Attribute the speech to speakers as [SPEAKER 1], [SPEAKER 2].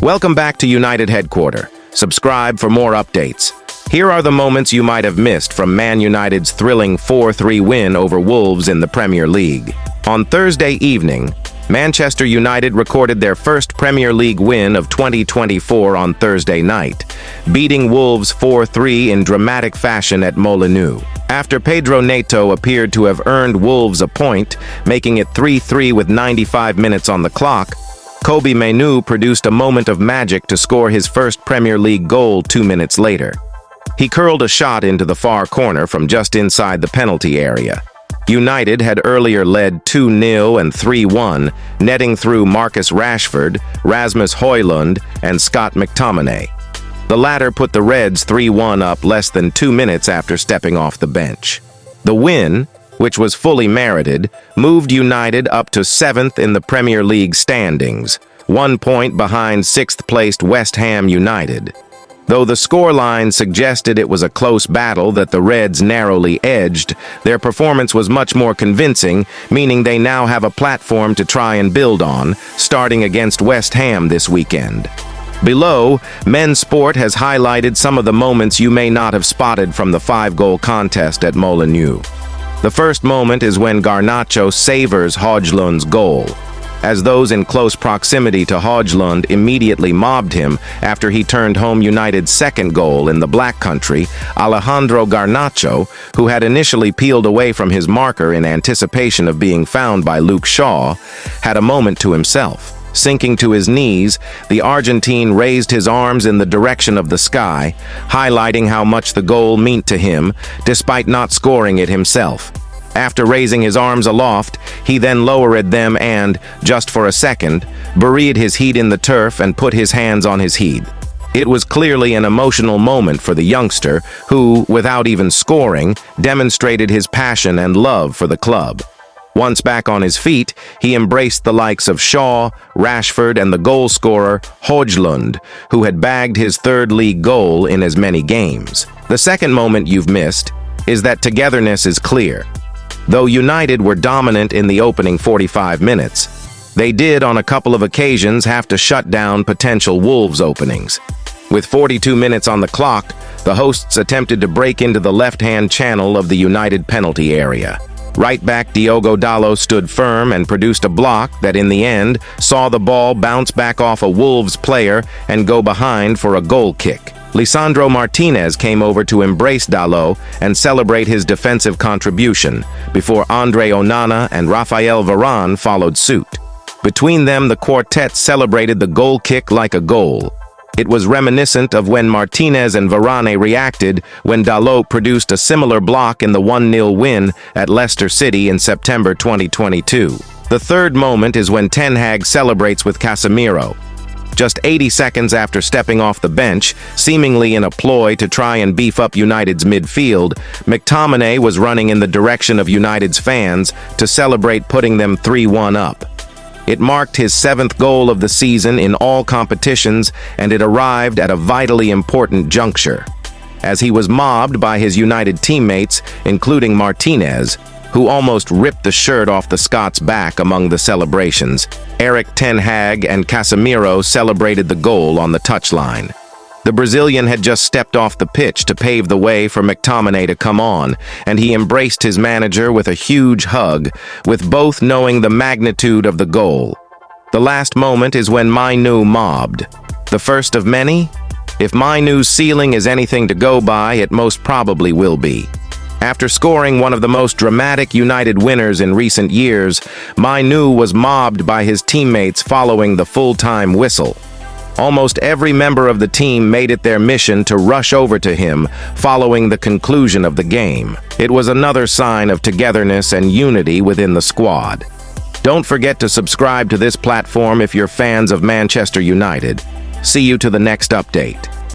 [SPEAKER 1] Welcome back to United Headquarter. Subscribe for more updates. Here are the moments you might have missed from Man United's thrilling 4-3 win over Wolves in the Premier League. On Thursday evening, Manchester United recorded their first Premier League win of 2024 on Thursday night, beating Wolves 4-3 in dramatic fashion at Mainoo. After Pedro Neto appeared to have earned Wolves a point, making it 3-3 with 95 minutes on the clock, Mainoo produced a moment of magic to score his first Premier League goal 2 minutes later. He curled a shot into the far corner from just inside the penalty area. United had earlier led 2-0 and 3-1, netting through Marcus Rashford, Rasmus Højlund, and Scott McTominay. The latter put the Reds 3-1 up less than 2 minutes after stepping off the bench. The win, which was fully merited, moved United up to 7th in the Premier League standings, 1 point behind 6th-placed West Ham United. Though the scoreline suggested it was a close battle that the Reds narrowly edged, their performance was much more convincing, meaning they now have a platform to try and build on, starting against West Ham this weekend. Below, Men's Sport has highlighted some of the moments you may not have spotted from the 5-goal contest at Mainoo. The first moment is when Garnacho savors Højlund's goal, as those in close proximity to Højlund immediately mobbed him after he turned home United's second goal in the Black Country. Alejandro Garnacho, who had initially peeled away from his marker in anticipation of being found by Luke Shaw, had a moment to himself. Sinking to his knees, the Argentine raised his arms in the direction of the sky, highlighting how much the goal meant to him, despite not scoring it himself. After raising his arms aloft, he then lowered them and, just for a second, buried his head in the turf and put his hands on his head. It was clearly an emotional moment for the youngster, who, without even scoring, demonstrated his passion and love for the club. Once back on his feet, he embraced the likes of Shaw, Rashford, and the goal-scorer, Højlund, who had bagged his third league goal in as many games. The second moment you've missed is that togetherness is clear. Though United were dominant in the opening 45 minutes, they did on a couple of occasions have to shut down potential Wolves openings. With 42 minutes on the clock, the hosts attempted to break into the left-hand channel of the United penalty area. Right back Diogo Dalot stood firm and produced a block that in the end saw the ball bounce back off a Wolves player and go behind for a goal kick. Lisandro Martinez came over to embrace Dalot and celebrate his defensive contribution, before Andre Onana and Rafael Varane followed suit. Between them, the quartet celebrated the goal kick like a goal. It was reminiscent of when Martinez and Varane reacted when Dalot produced a similar block in the 1-0 win at Leicester City in September 2022. The third moment is when Ten Hag celebrates with Casemiro. Just 80 seconds after stepping off the bench, seemingly in a ploy to try and beef up United's midfield, McTominay was running in the direction of United's fans to celebrate putting them 3-1 up. It marked his 7th goal of the season in all competitions, and it arrived at a vitally important juncture, as he was mobbed by his United teammates, including Martinez, who almost ripped the shirt off the Scots' back among the celebrations. Erik ten Hag and Casemiro celebrated the goal on the touchline. The Brazilian had just stepped off the pitch to pave the way for McTominay to come on, and he embraced his manager with a huge hug, with both knowing the magnitude of the goal. The last moment is when Mainoo mobbed. The first of many? If Mainoo's ceiling is anything to go by, it most probably will be. After scoring one of the most dramatic United winners in recent years, Mainoo was mobbed by his teammates following the full-time whistle. Almost every member of the team made it their mission to rush over to him following the conclusion of the game. It was another sign of togetherness and unity within the squad. Don't forget to subscribe to this platform if you're fans of Manchester United. See you to the next update.